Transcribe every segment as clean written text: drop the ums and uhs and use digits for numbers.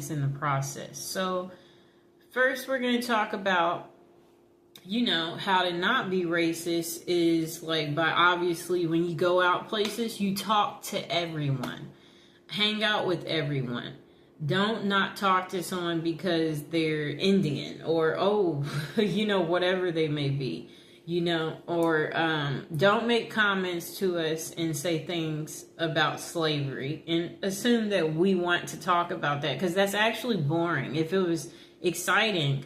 points in the process. So first we're going to talk about, how to not be racist is like by obviously when you go out places, you talk to everyone. Hang out with everyone. Don't not talk to someone because they're Indian or, whatever they may be, or don't make comments to us and say things about slavery and assume that we want to talk about that because that's actually boring. If it was exciting,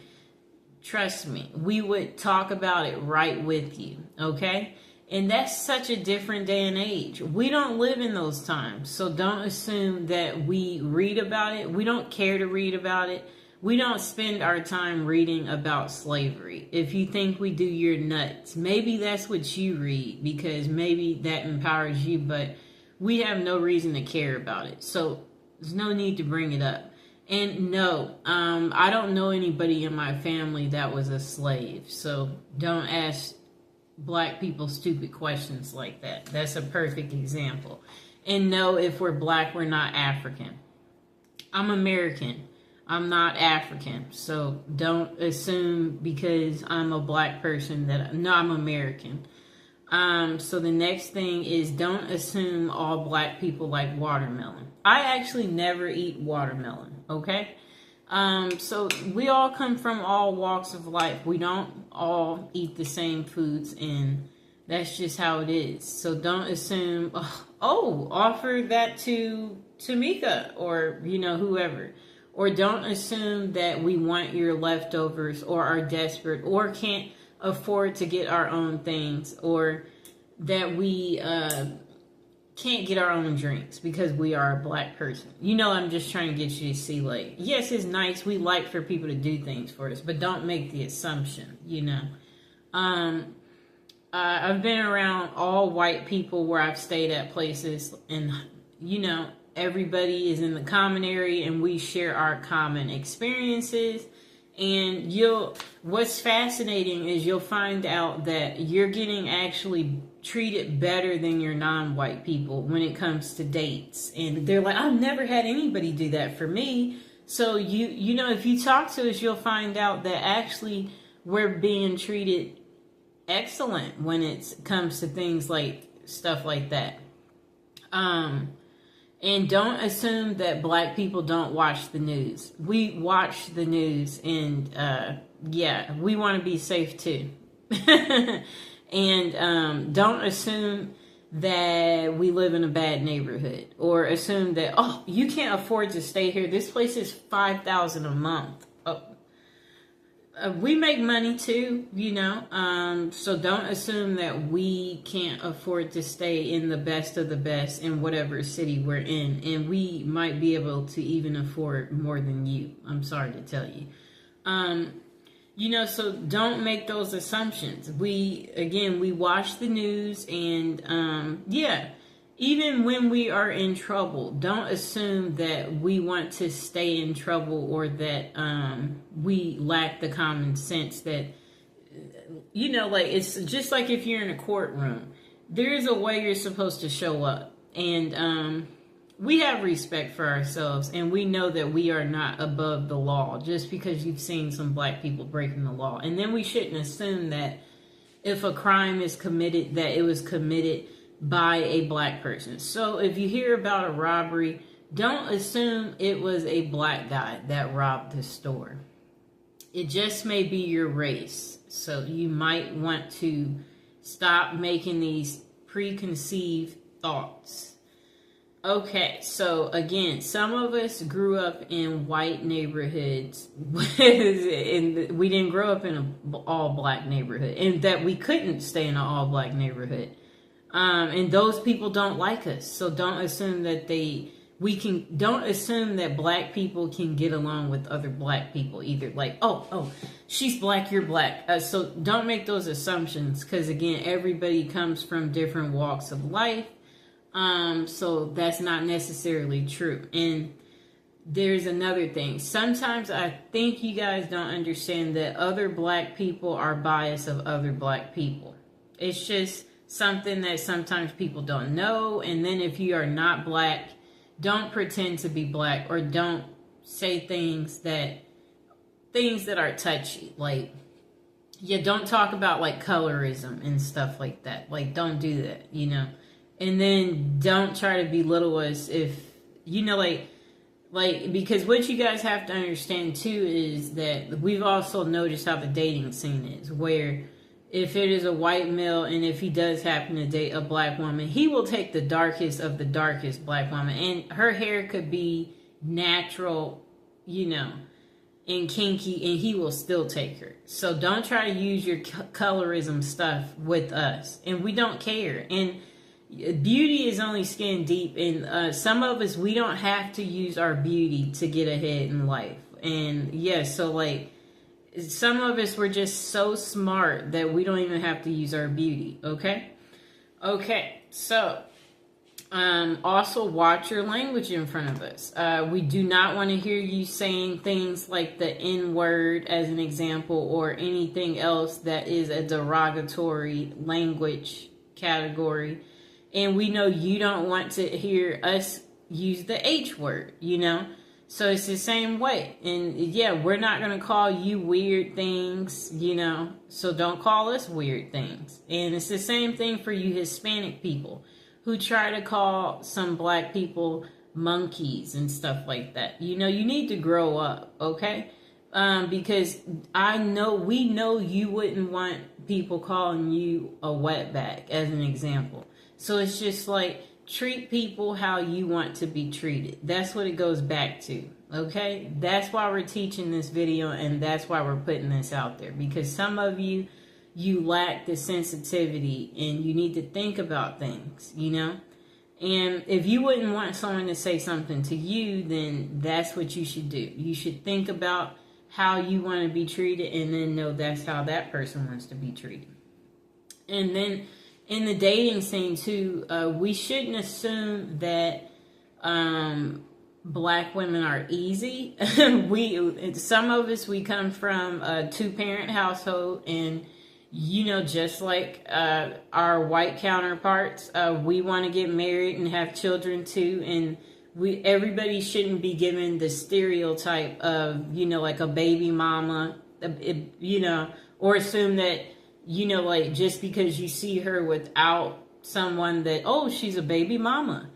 trust me, we would talk about it right with you, okay? And that's such a different day and age. We don't live in those times. So don't assume that we read about it. We don't care to read about it. We don't spend our time reading about slavery. If you think we do, you're nuts. Maybe that's what you read because maybe that empowers you, but we have no reason to care about it. So there's no need to bring it up. And no, I don't know anybody in my family that was a slave. So don't ask Black people stupid questions like that. That's a perfect example. And no, if we're Black, we're not African. I'm American. I'm not African. So don't assume because I'm a Black person that I'm American. So the next thing is don't assume all Black people like watermelon. I actually never eat watermelon, okay? So we all come from all walks of life. We don't all eat the same foods, and that's just how it is. So don't assume, offer that to Tamika or, whoever. Or don't assume that we want your leftovers or are desperate or can't afford to get our own things or that we can't get our own drinks because we are a Black person. I'm just trying to get you to see, like, yes, it's nice. We like for people to do things for us, but don't make the assumption, I've been around all white people where I've stayed at places and, everybody is in the common area and we share our common experiences. And what's fascinating is you'll find out that you're getting actually treated better than your non-white people when it comes to dates. And they're like, I've never had anybody do that for me. So if you talk to us, you'll find out that actually we're being treated excellent when it comes to things like stuff like that. And don't assume that Black people don't watch the news. We watch the news and, we want to be safe too. And don't assume that we live in a bad neighborhood or assume that, you can't afford to stay here. This place is $5,000 a month. We make money too, so don't assume that we can't afford to stay in the best of the best in whatever city we're in. And we might be able to even afford more than you. I'm sorry to tell you. So don't make those assumptions. We watch the news and, even when we are in trouble, don't assume that we want to stay in trouble or that we lack the common sense that, it's just like if you're in a courtroom, there's a way you're supposed to show up. And we have respect for ourselves and we know that we are not above the law just because you've seen some Black people breaking the law. And then we shouldn't assume that if a crime is committed, that it was committed by a Black person. So if you hear about a robbery, don't assume it was a Black guy that robbed the store. It just may be your race. So you might want to stop making these preconceived thoughts. Okay, so again, some of us grew up in white neighborhoods and we didn't grow up in an all-Black neighborhood, and that we couldn't stay in an all-Black neighborhood. And those people don't like us. So don't assume that don't assume that Black people can get along with other Black people either. Like, she's Black, you're Black. So don't make those assumptions because, again, everybody comes from different walks of life. So that's not necessarily true. And there's another thing. Sometimes I think you guys don't understand that other Black people are biased of other Black people. It's just something that sometimes people don't know. And then if you are not Black, don't pretend to be Black or don't say things that are touchy. Like, yeah, don't talk about like colorism and stuff like that. Like, don't do that, you know. And then don't try to belittle us if, you know, like, because what you guys have to understand too is that we've also noticed how the dating scene is, where if it is a white male and if he does happen to date a black woman, he will take the darkest of the darkest black woman, and her hair could be natural, you know, and kinky, and he will still take her. So don't try to use your colorism stuff with us, and we don't care. And beauty is only skin deep, and some of us, we don't have to use our beauty to get ahead in life. And yes, so like some of us, we're just so smart that we don't even have to use our beauty. Okay, so also watch your language in front of us. We do not want to hear you saying things like the N-word as an example, or anything else that is a derogatory language category. And we know you don't want to hear us use the H word, you know? So it's the same way. And yeah, we're not going to call you weird things, you know? So don't call us weird things. And it's the same thing for you Hispanic people who try to call some black people monkeys and stuff like that. You know, you need to grow up, okay? Because we know you wouldn't want people calling you a wetback as an example. So it's just like, treat people how you want to be treated. That's what it goes back to, okay? That's why we're teaching this video, and that's why we're putting this out there. Because some of you lack the sensitivity, and you need to think about things, you know? And if you wouldn't want someone to say something to you, then that's what you should do. You should think about how you want to be treated, and then know that's how that person wants to be treated. And then in the dating scene too, we shouldn't assume that black women are easy. Some of us, we come from a 2-parent household, and you know, just like our white counterparts, we want to get married and have children too. And everybody shouldn't be given the stereotype of, you know, like a baby mama, you know, or assume that, you know, like just because you see her without someone that, oh, she's a baby mama.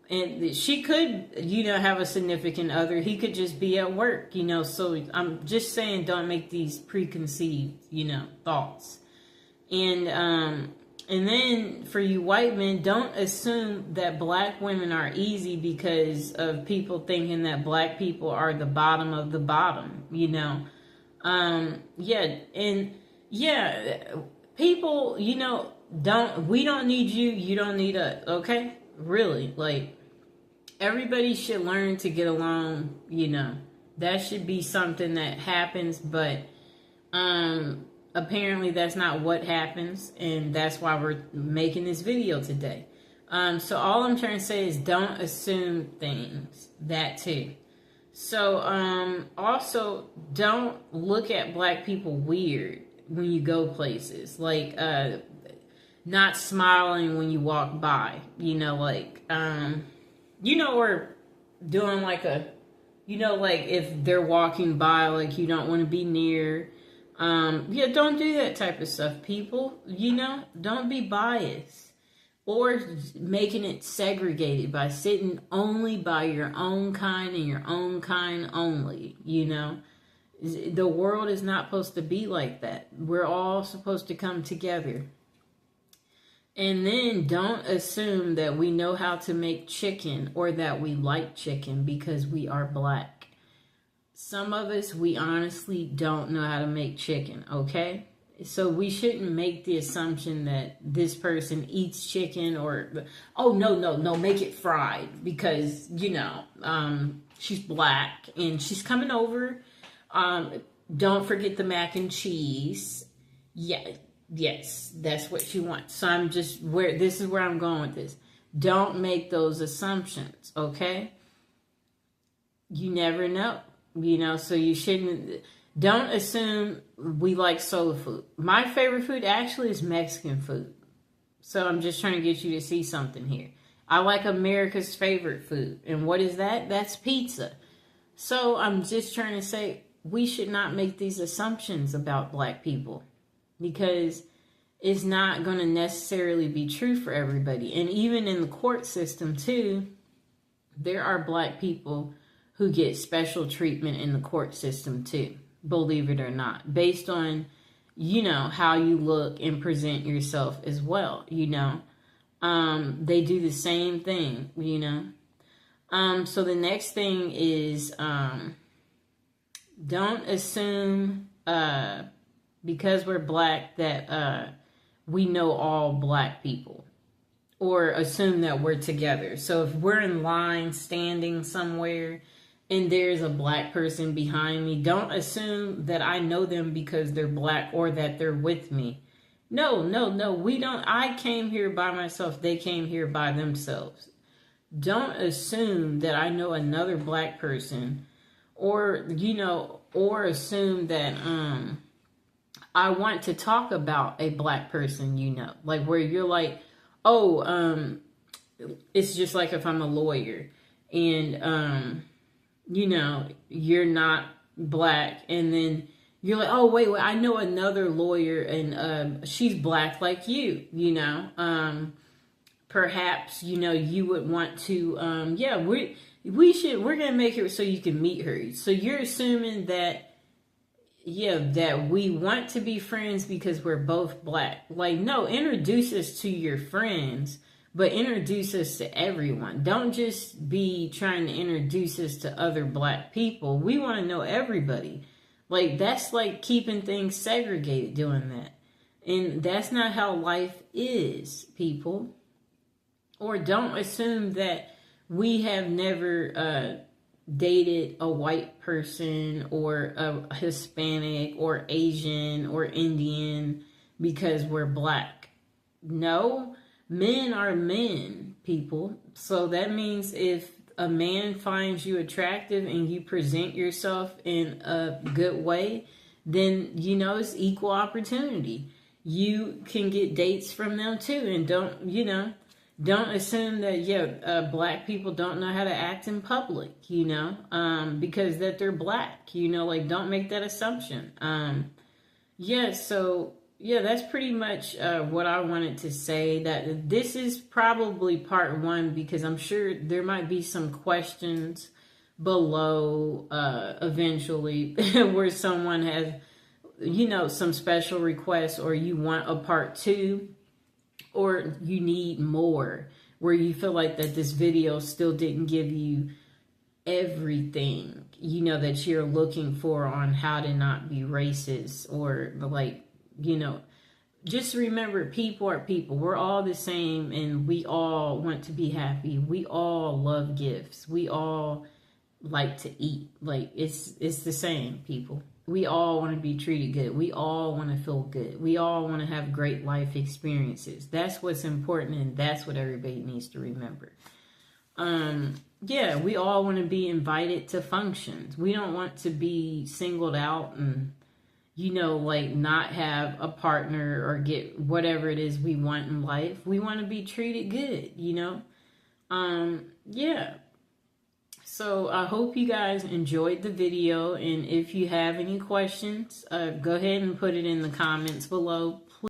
And she could, you know, have a significant other. He could just be at work, you know. So I'm just saying, don't make these preconceived, you know, thoughts. And then for you white men, don't assume that black women are easy because of people thinking that black people are the bottom of the bottom, you know. People, you know, we don't need you, you don't need us, okay? Really, like, everybody should learn to get along, you know. That should be something that happens, but apparently that's not what happens, and that's why we're making this video today. So all I'm trying to say is don't assume things, that too. So also don't look at black people weird when you go places, like not smiling when you walk by, you know, like you know, or doing like a, you know, like if they're walking by, like you don't want to be near. Yeah, don't do that type of stuff, people. You know, don't be biased or making it segregated by sitting only by your own kind and your own kind only. You know, the world is not supposed to be like that. We're all supposed to come together. And then don't assume that we know how to make chicken or that we like chicken because we are black. Some of us, we honestly don't know how to make chicken, okay? So we shouldn't make the assumption that this person eats chicken or, oh, no, make it fried because, you know, she's black and she's coming over. Don't forget the mac and cheese. Yes, that's what she wants. So this is where I'm going with this. Don't make those assumptions, okay? You never know, you know, so you shouldn't, don't assume we like soul food. My favorite food actually is Mexican food. So I'm just trying to get you to see something here. I like America's favorite food. And what is that? That's pizza. So I'm just trying to say we should not make these assumptions about black people, because it's not going to necessarily be true for everybody. And even in the court system too, there are black people who get special treatment in the court system too, believe it or not, based on, you know, how you look and present yourself as well, you know. They do the same thing, you know. So the next thing is, don't assume, because we're black, that we know all black people, or assume that we're together. So if we're in line standing somewhere and there's a black person behind me, don't assume that I know them because they're black or that they're with me. No, we don't. I came here by myself. They came here by themselves. Don't assume that I know another black person, or, you know, or assume that, I want to talk about a black person, you know, like where you're like, oh, it's just like if I'm a lawyer and, you know, you're not black, and then you're like, oh, wait, I know another lawyer and, she's black like you know, perhaps, you know, you would want to, yeah, we're going to make it so you can meet her. So you're assuming that, yeah, that we want to be friends because we're both black. Like, no, introduce us to your friends, but introduce us to everyone. Don't just be trying to introduce us to other black people. We want to know everybody. Like, that's like keeping things segregated, doing that. And that's not how life is, people. Or don't assume that we have never dated a white person or a Hispanic or Asian or Indian because we're black. No, men are men, people. So that means if a man finds you attractive and you present yourself in a good way, then, you know, it's equal opportunity. You can get dates from them too. And don't, you know, don't assume that, yeah, black people don't know how to act in public, you know, because that they're black, you know, like, don't make that assumption. Yeah, so, yeah, that's pretty much what I wanted to say. That this is probably part one, because I'm sure there might be some questions below eventually where someone has, you know, some special requests, or you want a part two, or you need more, where you feel like that this video still didn't give you everything, you know, that you're looking for on how to not be racist, or like, you know, just remember, people are people. We're all the same, and we all want to be happy. We all love gifts. We all like to eat. Like, it's the same, people. We all want to be treated good. We all want to feel good. We all want to have great life experiences. That's what's important, and that's what everybody needs to remember. Yeah, we all want to be invited to functions. We don't want to be singled out and, you know, like, not have a partner or get whatever it is we want in life. We want to be treated good, you know? Yeah. So I hope you guys enjoyed the video, and if you have any questions, go ahead and put it in the comments below.